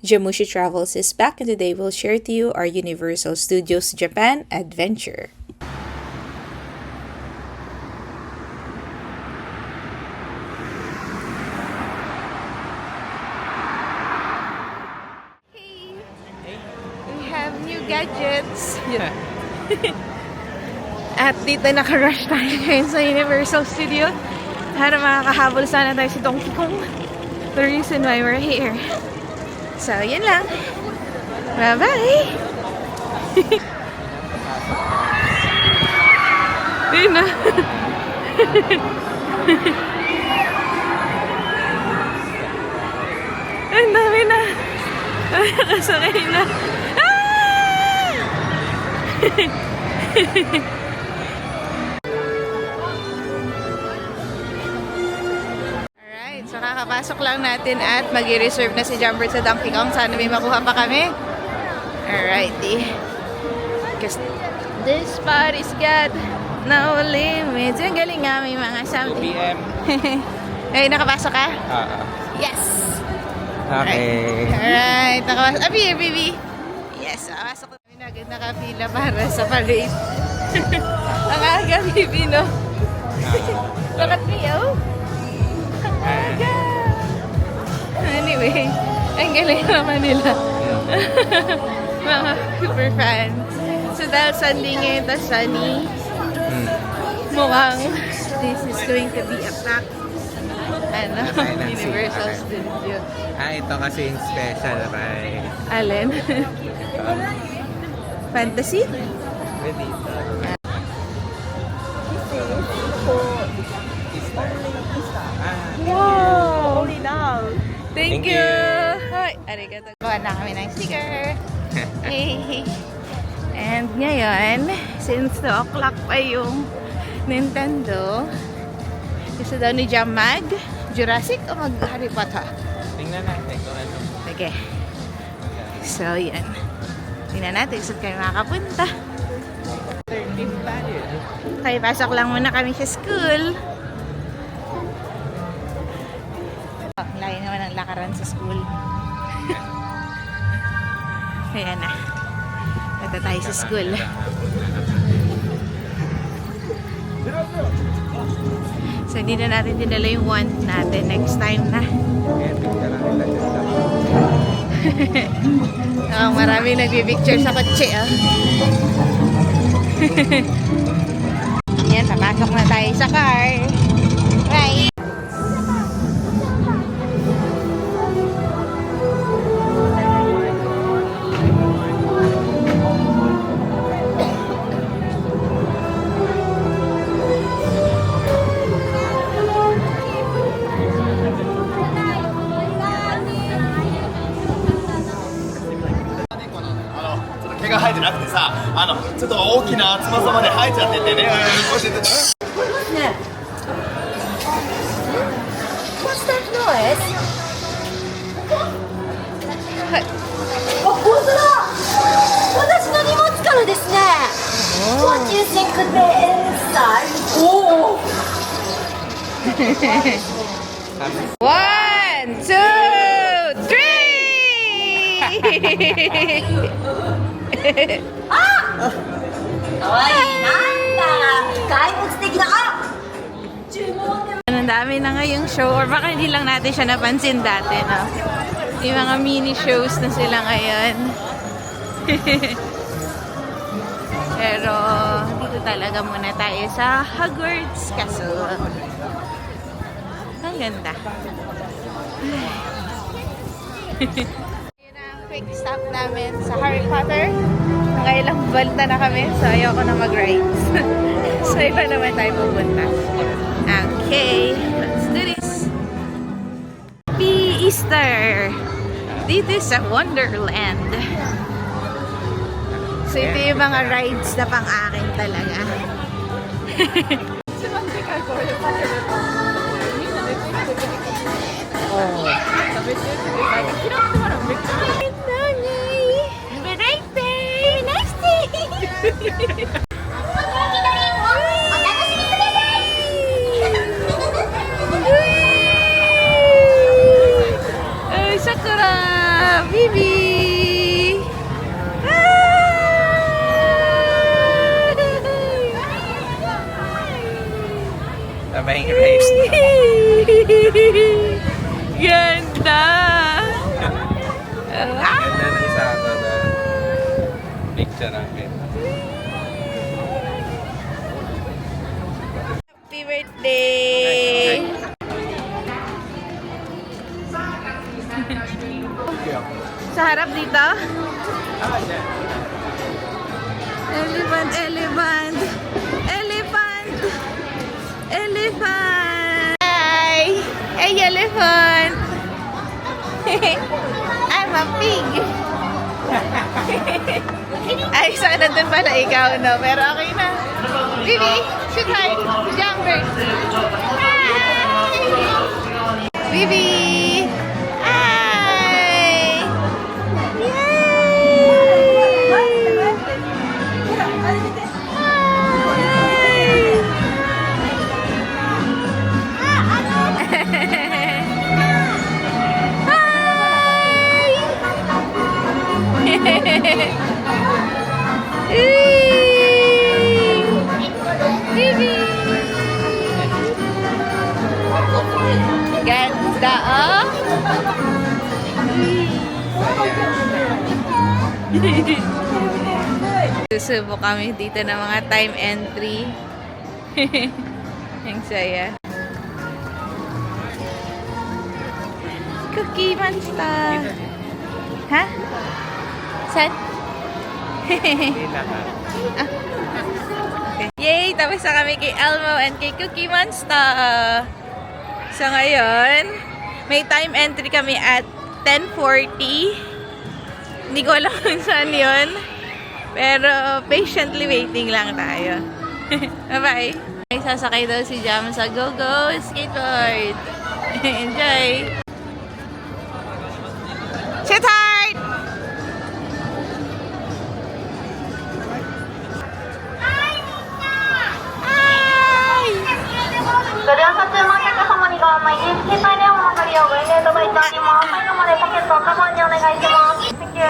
Jamushi Travels is back, and today we'll share to you our Universal Studios Japan adventure. Hey, we have new gadgets. Yeah. At dito naka-rush tayo ngayon sa Universal Studio para makakahabol sana tayo si Donkey Kong. The reason why we're here. So, yan lang. Bye-bye! Yun na. Ang dami na. Nakasakay na. Alright, so kakapasok lang natin at mag-reserve na si Jumper sa Donkey Kong. Sana may makuha pa kami. Alrighty. Because this spot is got no limits. Ang galing nga, may mga something. 2 p.m. Ay, nakapasok ka? Yes! Okay. Alright, nakapasok. Abi, baby! Yes, nakapasok kami na agad nakapila para sa parade. Ang aga, baby, no? Bakit niyo? Anyway, ang galing naman nila. Mga super fans. So dahil Sunday ngayon, tas sunny, mukhang this is going to be a packed Universal Studio. Ito kasi yung special ride. Alin? Fantasy? Ready? Wow! Thank Thank you! you. Hi! Arigato. Gawa na kami ng sticker. Hey! And ngayon, since 2 o'clock pa yung Nintendo, gusto daw ni Jam mag Jurassic o mag Harry Potter? Tingnan natin kung ano. Okay. So, yan. Tingnan natin saan kayo makakapunta. 13 tayo. Okay, pasok lang muna kami sa school. Oh, layo naman ang lakaran sa school. Ayan na. Punta tayo sa school. So, hindi na natin dinala yung wand natin. Next time na. Oh, marami nagpipicture sa kotse, oh. Yan, papasok na tayo sa car. Right. What's that noise? あ、本当だ。私の荷物からですね。What do you think could be inside? Oh. 1, 2, 3! かわいい。なんだ。外国的な。注文で。 Ang dami na ngayong show, or baka hindi lang natin siya napansin dati, no? Yung mga mini shows na sila ngayon. Pero dito talaga muna tayo sa Hogwarts Castle. Ang ganda. Yun ang quick stop namin sa Harry Potter. Nakailang balta na kami, so ayoko na mag-rides. So iba naman tayo pupunta. Okay, let's do this. Happy Easter! Dito sa Wonderland. So ito yung mga rides na pang-akin talaga. Happy birthday! Next day! Ay, Sakura! Bibi! Sabay race. Ganda! Ganda ng sako na picture namin. Happy birthday! Sa harap dito? Elephant, elephant! Elephant! Elephant! Hi! Hey, elephant! I'm a pig! Ay, sana dun pala ikaw, no? Pero okay na. Bibi, shoot hard. Jumper. Hi! Bibi! Hi! Ganda, oh! Susubo kami dito ng mga time entry. Ang saya. Cookie Monster! Ha? Saan? Hila ka. Okay. Yay! Tapos na kami kay Elmo and kay Cookie Monster. So ngayon, may time entry kami at 10:40. Hindi ko alam kung saan yun. Pero patiently waiting lang tayo. Bye-bye! May sasakay daw si Jam sa Go-Go Skateboard. Enjoy! Sit hard! Hi! ご利用途中のお客様にご案内です。携帯電話のご利用ご遠慮いただいております。最後までポケットをカバンにお願いします。Thank you.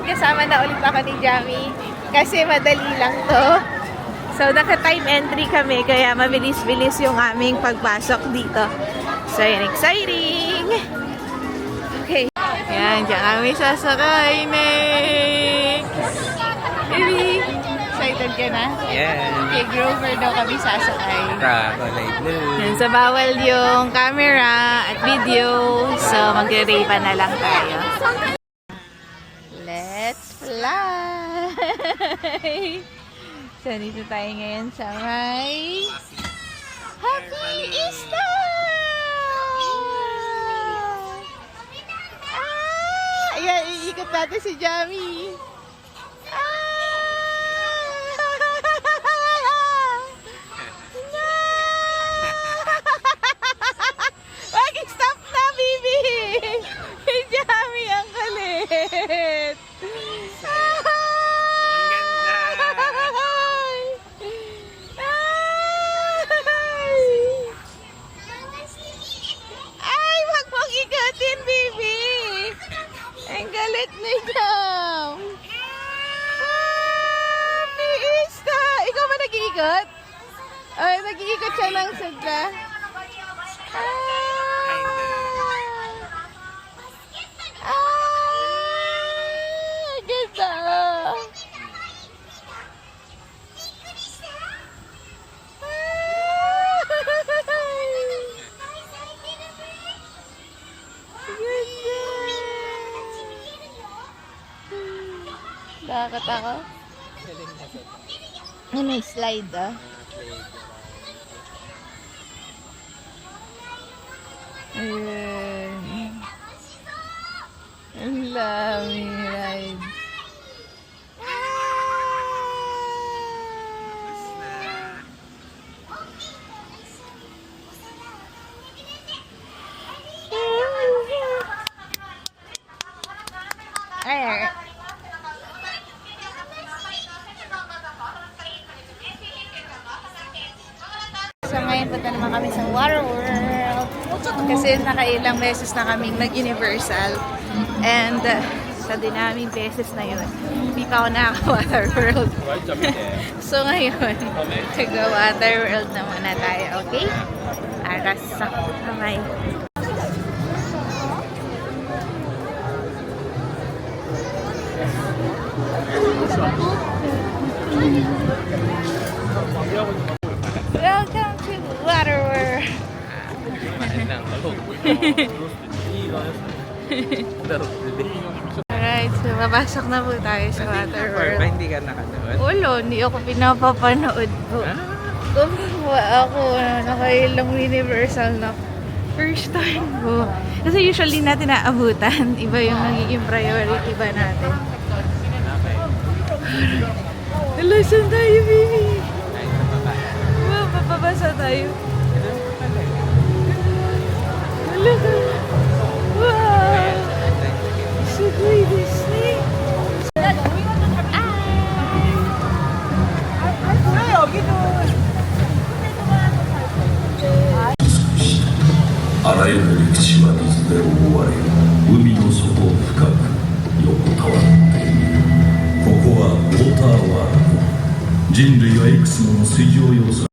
Kasama na ulit ako ni Jamie kasi madali lang to. So, naka-time entry kami kaya mabilis-bilis yung aming pagpasok dito. So, yan, exciting! Okay. Yan, dyan kami sasakay next! Baby, excited ka na? Yeah. Kay Grover daw kami sasakay. Chocolate blue. Yan, sa bawal yung camera at video. So, magre-raypan na lang tayo. Let's fly! So, dito tayo ngayon sa may Happy Easter! Ah! Ayan, iikot natin si Jamie. Stop na, baby! Si Jamie ang kalit! Ay, wag mong ikatin, baby! Ang galing! Whitney Dam! Fiesta! Ikaw ba nag-iikot? Ay, nag-iikot siya ng sadya. Ganda! Nakakatawa. May slide ah. Ayan. Ang laming ride. Ayan. So ngayon punta naman kami sa Water World. Kasi nakailang beses na kaming nag-Universal. And sa dinaming beses na yun, hindi pa ako nakaka-Water World. So ngayon, taga-Water World na muna tayo, okay? Aras sa kamay. Welcome to Water World. Alright, so mabasok na po tayo sa Water World. Hindi ka nakanood? Ulo, hindi ako pinapapanood po. Gumawa ako, nakailang Universal na first time ko. Kasi usually natin naabutan. Iba yung nagiging priority ba natin. Hello, saan tayo, baby? Wow, papabasa tayo. Hello, wow! So great, Disney!あらゆる陸地は水で覆われ海の底深く横たわっているここはウォーターワールド人類はいくつもの水上要素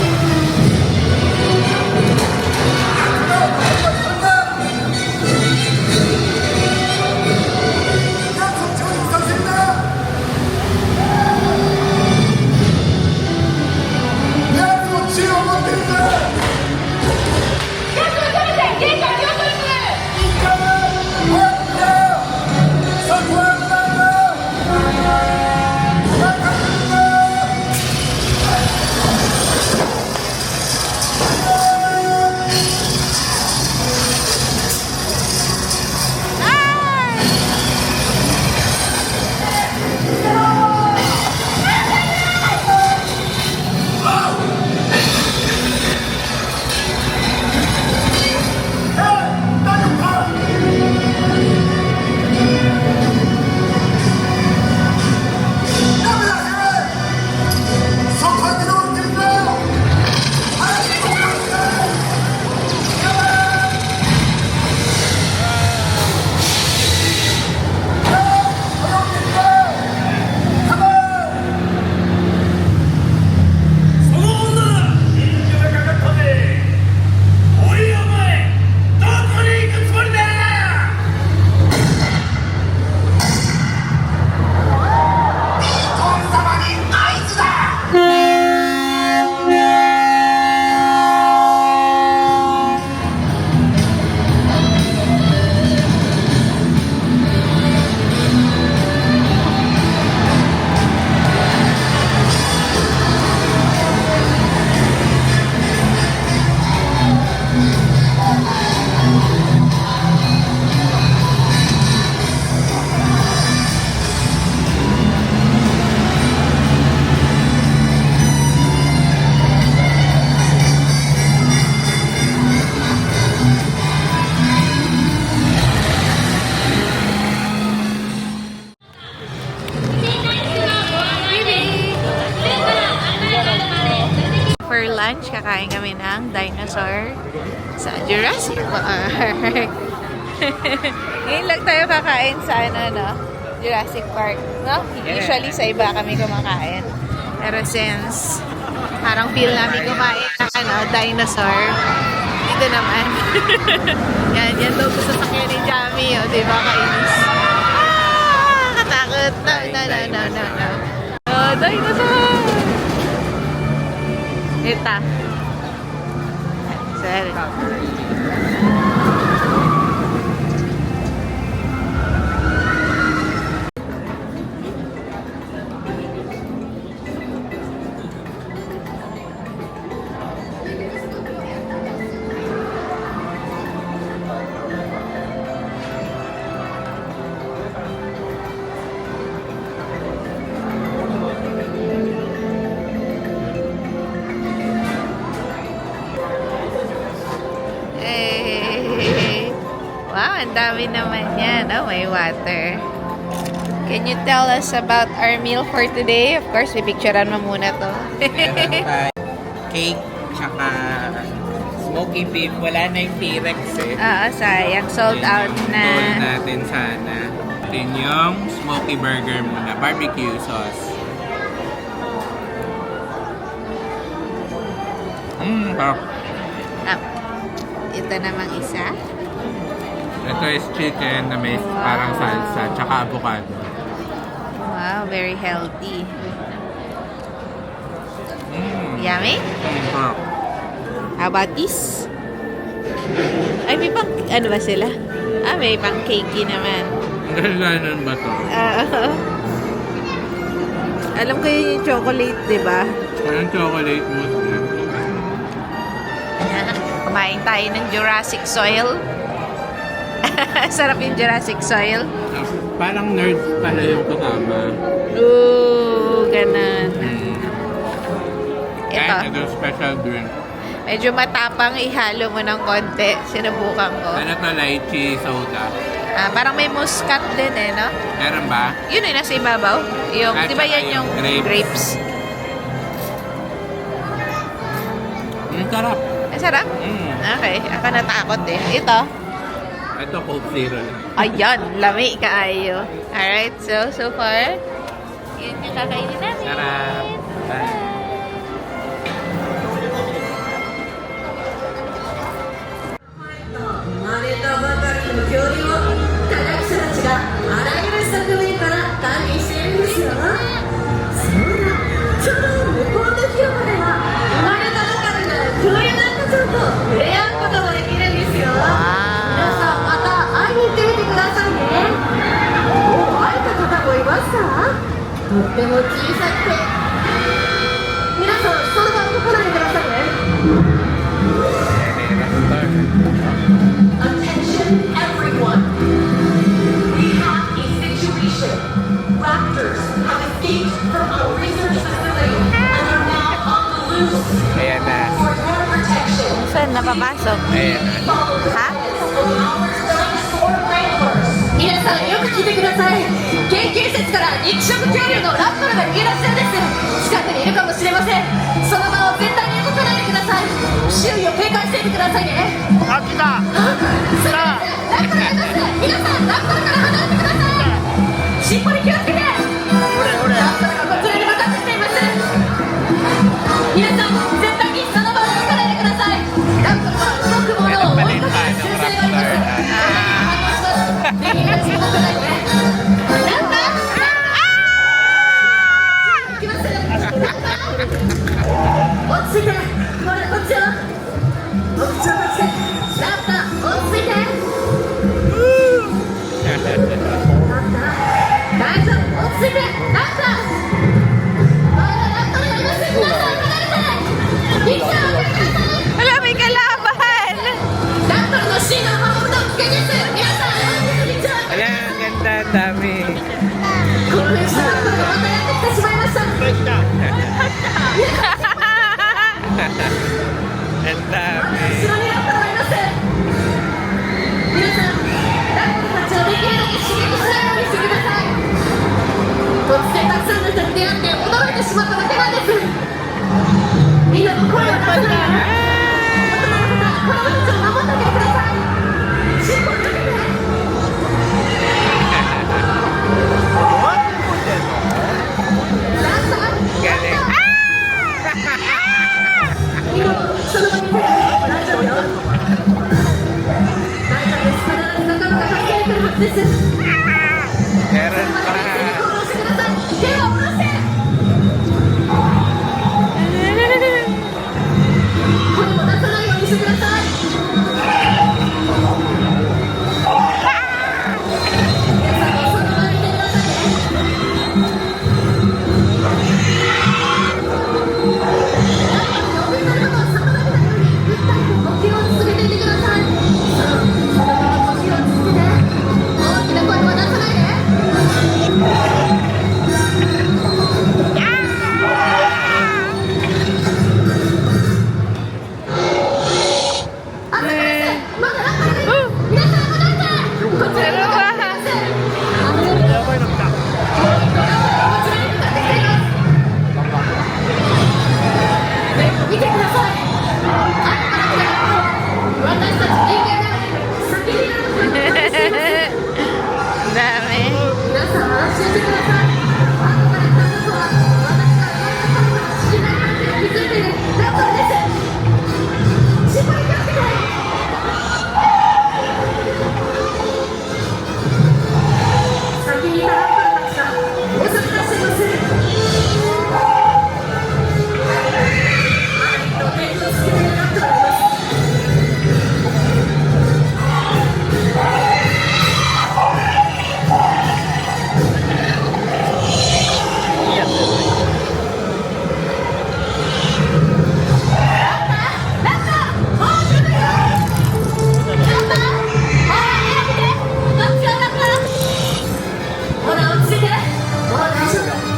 For lunch, kakain kami ng dinosaur sa Jurassic Park. Ngayon lang tayo kakain sa ano, no? Jurassic Park, no? Yeah. Usually sa iba kami kumakain. Pero since parang feel namin kumain ng dinosaur, dito naman. yan daw gusto sa kanya ni Jamie, oh, di ba? Kainis. Katakot. No. Oh, dinosaur! Ito. Sorry. Hey. Wow, ang dami naman yan. Oh, may water. Can you tell us about our meal for today? Of course, pipicturean mo muna to. Meron tayo cake, tsaka smoky beef. Wala na yung T-Rex eh. Oo, sayang. Sold out Goal na. natin sana. Natin yung smoky burger muna. Barbecue sauce. Parang Ah, ito namang isa. ito is chicken na may parang salsa, tsaka avocado. Wow, very healthy. Yummy? Sarap. How about this? Ay, may pang, ano ba sila? Ah, may pang cakey naman. Ang ganun ba to? Alam ko yun yung chocolate, di ba? Parang chocolate mousse na. Kumain tayo ng Jurassic Soil. Sarap yung Jurassic Soil. Parang nerds pala yung kasama. Ooh, ganun. Kaya Ito, ito special drink. medyo matapang, ihalo mo ng konti. Sinubukan ko. Ano to, lychee soda. Ah, parang may muscat din eh, no? Meron ba? Yun yung nasa ibabaw. Yung, At di ba saka yan yung yung grapes? Ang sarap. Ang sarap? Okay, ako natakot eh. Ito. Ito, Coke Zero lang. Ayan, lami kaayo. Alright, so far, yun yung kakainin namin. Sarap. Bye. Attention everyone. We have a situation. Raptors have escaped from a research facility and are now on the loose. Ayan na. For your protection, Saan napapasok? Ayan na. follow the Ha? guidance of our dinosaur wranglers. 皆さんよく聞いてください。研究施設から肉食恐竜のラットルが逃げ出したんです。近くにいるかもしれません。その場を絶対に動かないでください。周囲を警戒していてくださいね。あ、来た。すいません、ラットルがいます。皆さんラットルから離れてください。尻尾に気をつけて。ラットルがこちらに向かってきています。皆さん絶対にその場を動かないでください。ラットルは動くものを追いかける習性があります。ぜひ皆さん動かないで。ラッタ来ます。落ち着いて。これこっちよ。落ち着いて。ラッタ落ち着いて。ラッタ大丈夫。落ち着いて。ラッタラッタがいます。皆さん離れて。一緒に開けてください。 Wala, may kalaban! ラットルの進路を守ると危険です。皆さん道を Wala, ang ganda, ang dami. この列車がまたやってきてしまいました。 Ang dami. 後ろにラットルがいます。皆さん、ラットルたちをできるだけ刺激しないようにしてください。突然たくさんの人に出会って驚いてしまっただけなんです。みんなも声を出さないで。大人の方、子供たちを守ってあげてください。尻尾をかけて。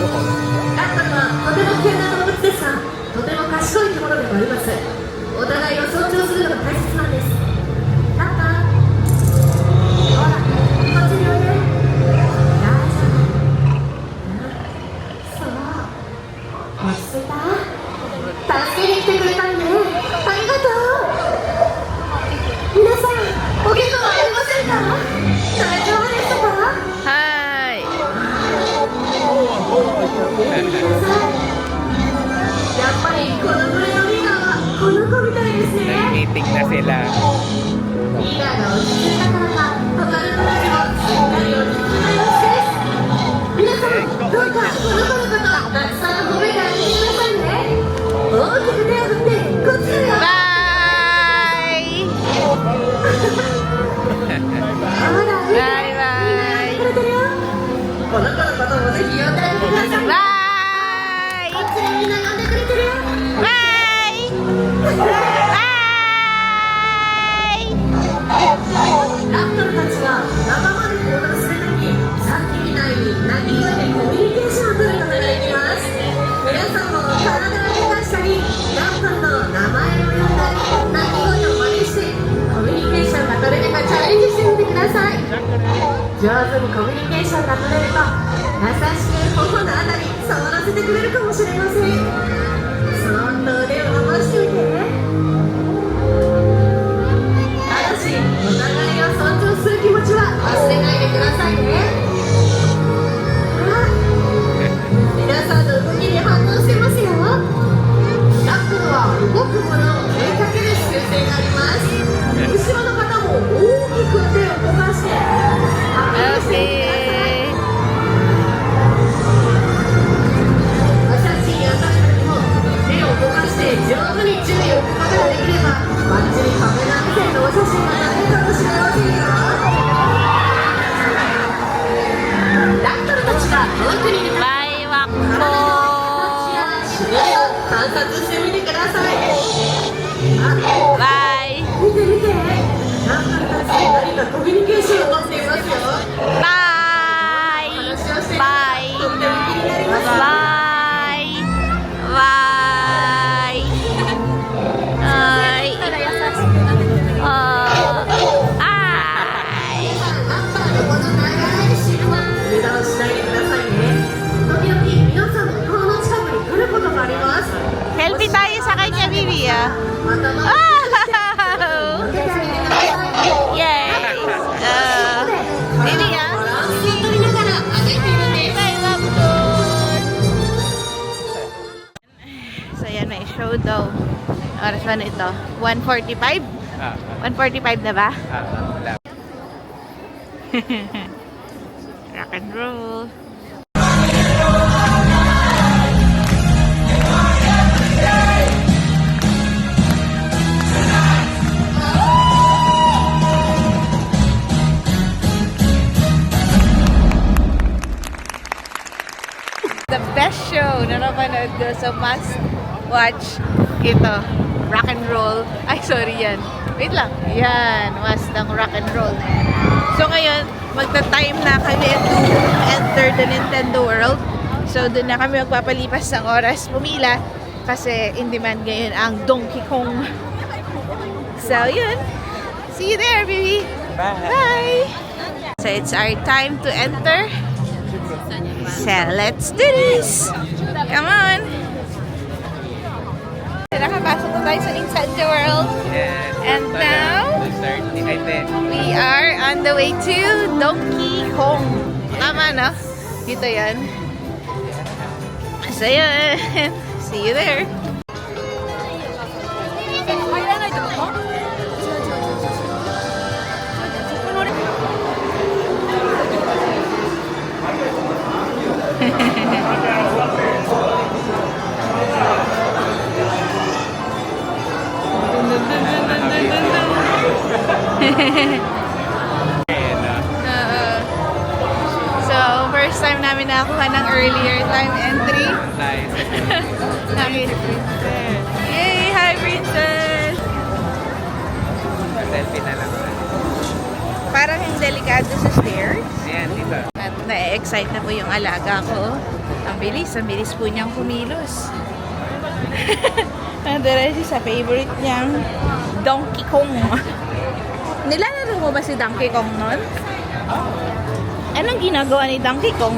ラットルはとても危険な動物ですが、とても賢い生き物でもあります。お互いを尊重するのが大切なんです。ラットル、ほら、こっちにおいで。大丈夫。そう、落ち着いた？助けに来てくれたんね。ありがとう。皆さん、お怪我はありませんか？大丈夫でしたか？はい。やっぱりこの群れのリーダーはこの子みたいですね。 Meeting na sila. リーダーが落ち着いたからか他の子たちもしっかり落ち着いた様子です。皆さんどうかこの子のことたくさん褒めてあげてくださいね。大きく手を振ってこっちだよ。バイ。ほらバイバイ。くれてるよ。この子のこともぜひ呼んであげてください。バイ。こっちでみんな呼んでくれてるよ。バイ。バイ。ラプトルたちは仲間で行動するとき、さっきみたいに鳴き声でコミュニケーションを取ることができます。皆さんも体を動かしたり、ラプトルの名前を呼んだり、鳴き声を真似してコミュニケーションが取れるかチャレンジしてみてください。上手にコミュニケーションが取れると、優しく頬のあたり触らせてくれるかもしれません。そーっと腕を伸ばしてみて。ただし、お互いを尊重する気持ちは忘れないでくださいね。皆さんの動きに反応してますよ。ラップルは動くものを追いかける習性があります。後ろの方も大きく手を動かしてアピールしてみてください。お写真や撮る時も手を動かして上手に注意を置くことができれば、バッチリカメラ目線のお写真が撮れるかもしれませんよ。ラットルたちが遠くにいるバイワッコ観察してみてください。バイ。見て見て、ラットルたち何かコミュニケーションをとっていますよ。バイ。話をしているバイ。とっても気になります。バイ。バイ。はい。ラッパーのこの長い尻尾油断しないでくださいね。時々皆さんの顔の近くに来ることがあります。 Selfie tayo sa kanya, Bibi, ah. またまた Oh! 受けてあげてください。 Yay! Bibi, ah. バランスを取りながら上げているんです。 Bye, Wapkon! So, yan, may show daw. Oras ba na ito? 1:45? 1:45 na ba? Wala. Rock and roll. The best show na napanood ko, so must watch ito, rock and roll. Ay, sorry yan. Wait lang. Yan, must ng rock and roll na yan. So ngayon, magta-time na kami to enter the Nintendo World. So doon na kami magpapalipas ng oras pumila kasi in demand ngayon ang Donkey Kong. So yun. See you there, baby. Bye. Bye. So it's our time to enter. So let's do this. Come on. Nakapasok na tayo sa Nintendo World. Yes. And now, we are on the way to Donkey Kong. Tama, no? Dito yan. So yun. See you there. So, first time namin nakakuha ng earlier time entry. Nice. Yay! Hi, Princess! Selfie na lang. Parang yung delikado sa stairs. Ayan, dito. At na-excite na po yung alaga ko. Ang bilis po niyang kumilos. Nandara siya sa favorite niyang Donkey Kong. Nilalaro mo ba si Donkey Kong nun? Anong ginagawa ni Donkey Kong?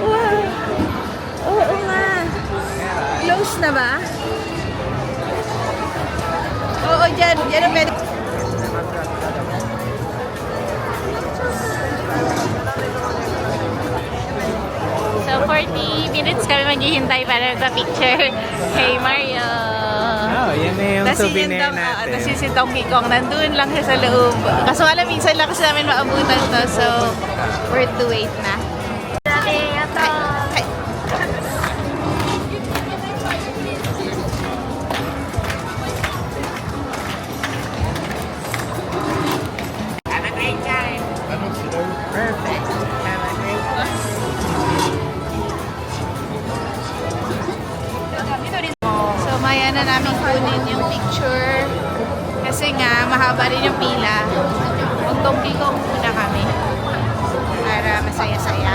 Wow! Oo nga. Close na ba? Oo, dyan. Dyan ang pwede. So, 40 minutes kami maghihintay para magpa-picture kay Mario. Oh, yan na yung souvenir natin. Tapos si Donkey Kong, nandun lang siya sa loob. Kaso wala, minsan lang kasi namin maabutan to. So, worth to wait na. Ay. Have a great time. Perfect. Have a great one. So, maya na namin kunin yung picture. Kasi nga, mahaba rin yung pila. Mag-Donkey Kong muna kami. Para masaya-saya.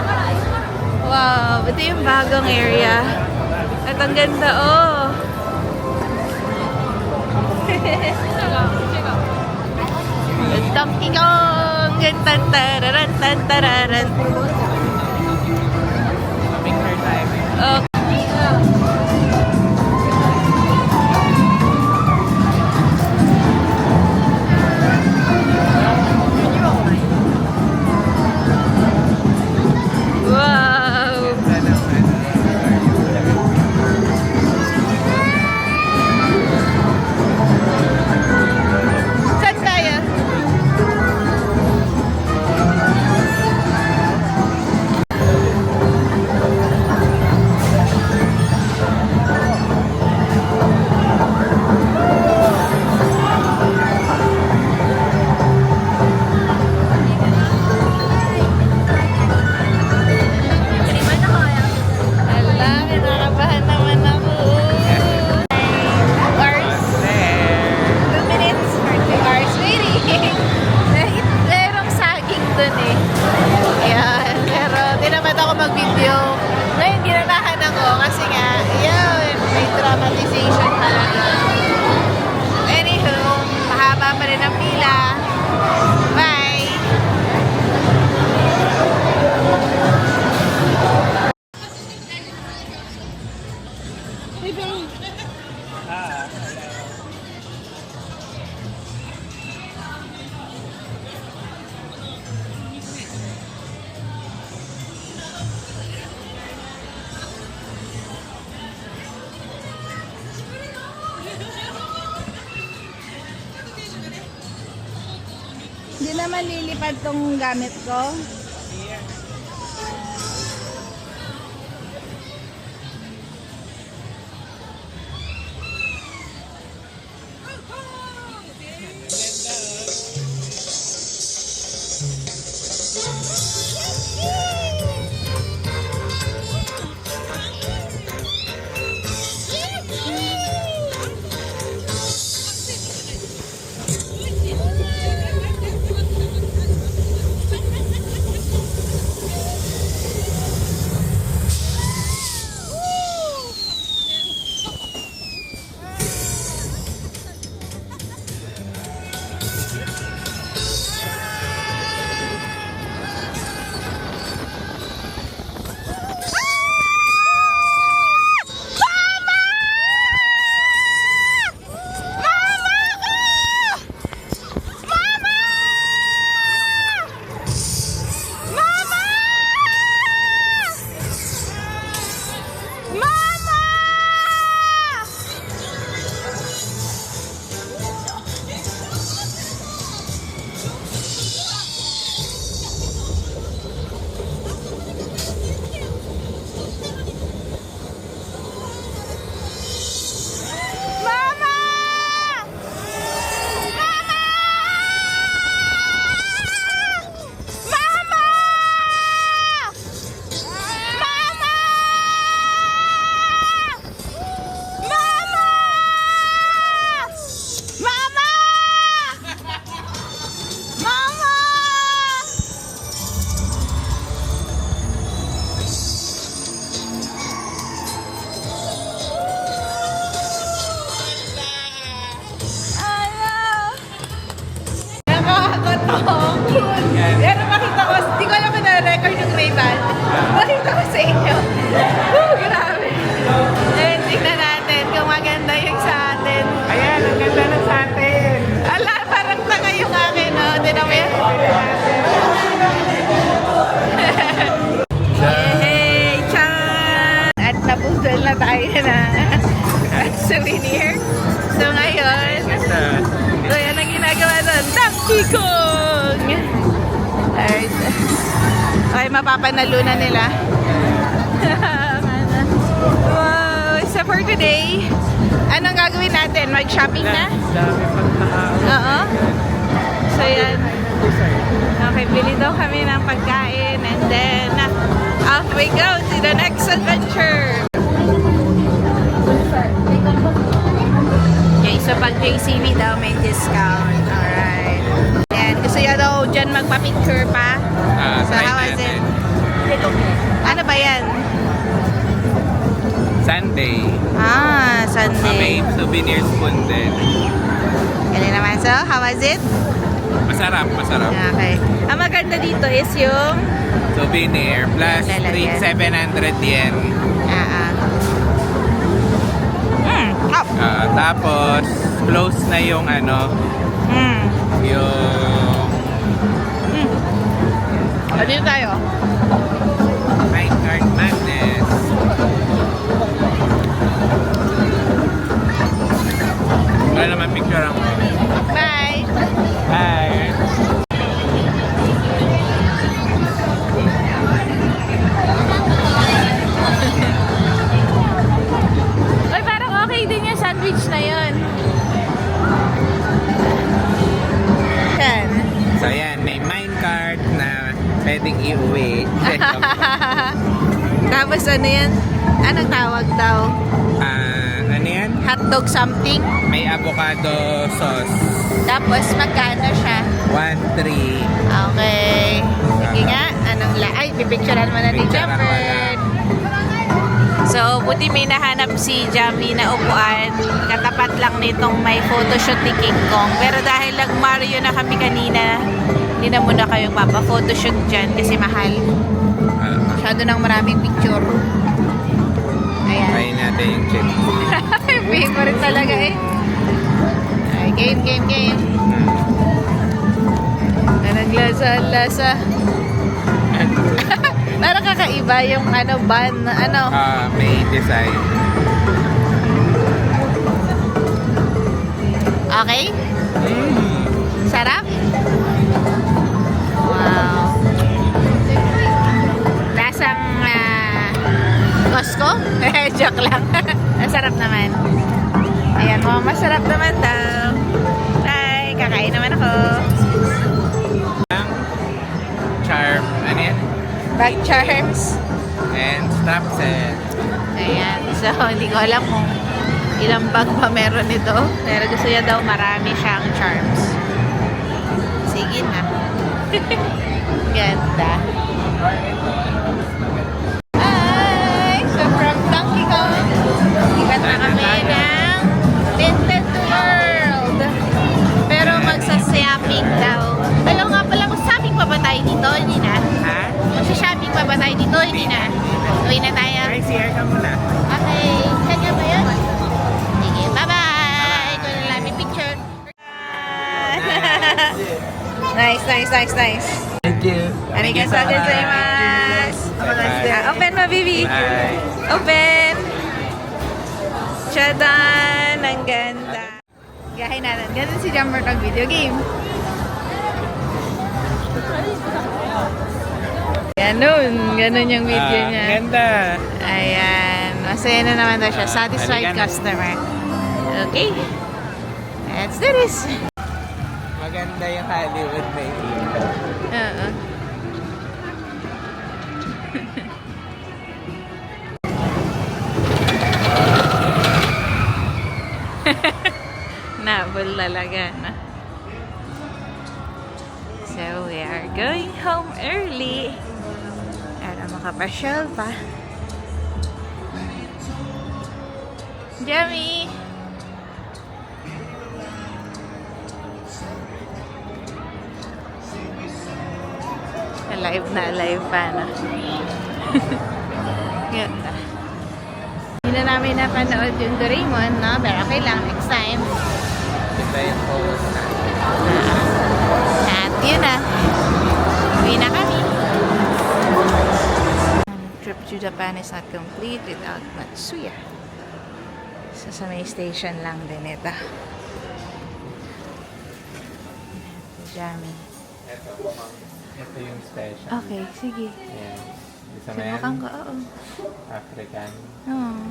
Wow, ito yung bagong area. At ang ganda, oh. Donkey Kong! Tantararan, tantararan. Picture time. Okay. Wow! Saan tayo? Ala, kinakabahan naman ako. Hours. 2 minutes or 2 hours waiting. Merong saging dun eh. Ayan. Pero tinamad ako mag-video. Ngayon, ginanahan ako kasi nga, yun, may dramatization talaga. Anywho, mahaba pa rin ang pila. Bye! Hindi naman lilipad tong gamit ko. saan? Nakita ko sa inyo. Woo, grabe. Eh, tingnan natin kung maganda yung sa atin. Ayan, ang ganda na sa atin. Ala, parang taka yung akin, no? Tinan mo yan. Yay! Chan! At napusol na tayo na souvenir. So ngayon, so yan ang ginagawa doon. Donkey Kong! Alright. Okay, mapapanalunan nila. Wow! So for today, anong gagawin natin? Mag-shopping na? Dami pang tao. Oo. So yan. Okay, bili daw kami ng pagkain and then off we go to the next adventure. Okay, so pag JCB daw may discount. Alright. And gusto niya daw dyan magpa-picture pa. So how was it? Ano ba yan? Sunday. Ah, May Sunday. souvenir spoon din. Galing naman. So, how was it? Masarap, masarap. Okay. Ang maganda dito is yung Souvenir plus Lalagyan. 700 yen. Hop. Tapos, close na yung ano, yung Dito tayo. My Card Madness. Wala naman picture ako. Bye! Bye! Uy, parang okay din yung sandwich na yun. Yan. So yan, may minecart na pwedeng iuwi. Tapos ano yan? Anong tawag daw? Ano yan? Hotdog something? May avocado sauce. Tapos magkano siya? 1-3. Okay. Sige nga. Anong Ay, pipicturean mo na ni Picturean ko Jefford. So, buti may nahanap si Jamie na upuan. Katapat lang nitong may photoshoot ni King Kong. Pero dahil nag-Mario na kami kanina, hindi na muna kayong mapa-photoshoot dyan kasi mahal. Masyado nang maraming picture. Ayan. Try natin yung chips. Favorite talaga eh. Ay, game. Anong lasa. Parang kakaiba yung ano, bun, ano. May design. Okay? Sarap? Wow. Lasang Costco? Joke lang. Ang sarap naman. Ayan, masarap naman daw. Bye! Kakain naman ako. Charm. Ano yan? Bag charms. And strap set. Ayan. So, hindi ko alam kung ilang bag pa meron nito. Pero gusto niya daw marami siyang charms. Sige na. Ganda. Hi! So, from Donkey Kong, ikat na kami ng Nintendo World. Pero magsa-shopping daw. Alam nga pala, mag-shopping pa ba tayo dito? Hindi na. Ha? Mag-shopping pa ba tayo dito? Hindi na. Uwi na tayo. Ay, CR ka muna. Okay. Kanya ba yun? Sige, bye-bye. Ito na lang, may picture. Nice. Thank you. Arigatou gozaimasu. Open mo, baby. Bye. Open. Chadan. Ang ganda. Gahay natin. Ganun si Jammer ng video game. Ganun yung video niya. Ganda. Ayan. Masaya na naman daw siya. Satisfied Halika na. customer. Okay. Let's do this. Maganda yung Hollywood na ito. Oo. Nabol talaga, no? So, we are going home early. Para makapasyal pa. Jamie! Alive na alive pa, no? Ganda. Hindi na namin napanood yung Doraemon, no? Pero okay lang, next time. Ito yung photos na. At yun na. Uwi na kami. Trip to Japan is not complete without Matsuya. So, sa may station lang din ito. Jamming. Ito yung station. Okay, sige. Ayan. Isa mo yan? Subukan ko, oo. African. Oo.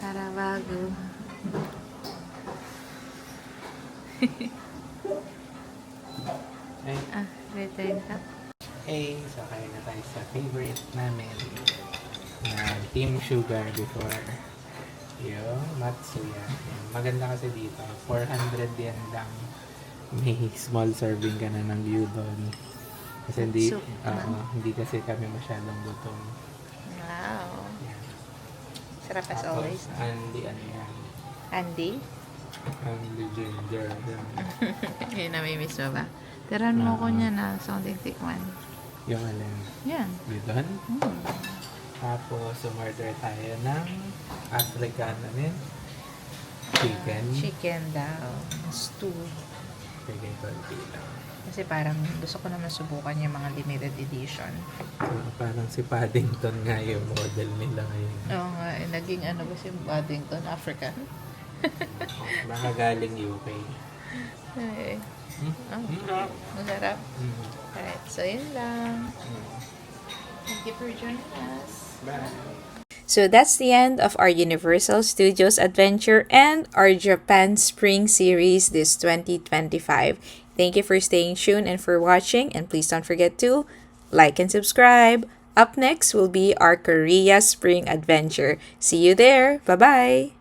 Para bago. Ay, Return ka. sakay na tayo sa favorite namin na Team Sugar before. Yung Matsuya. Ayan. Maganda kasi dito. 400 yen lang. May small serving ka na ng gyudon. Kasi hindi, Soup hindi kasi kami masyadong gutom. Wow. Ayan. Sarap as always. Andy, ano yan? Andy? Andy Ginger. Yun, namimiss mo ba? Tiran mo ko niya na something tikman. Yung alin? Yan. Gyudon. Tapos, umorder tayo ng Africano din. Chicken. Chicken daw. Stew. Bigay ko lang. Kasi parang gusto ko naman subukan yung mga limited edition. So, parang si Paddington nga yung model nila ngayon. Oo nga, naging ano ba si Paddington, African? Baka galing UK. Ay. Masarap. Alright, so yun lang. Thank you for joining us. Bye. So that's the end of our Universal Studios adventure and our Japan Spring series this 2025. Thank you for staying tuned and for watching, and please don't forget to like and subscribe. Up next will be our Korea Spring adventure. See you there. Bye-bye.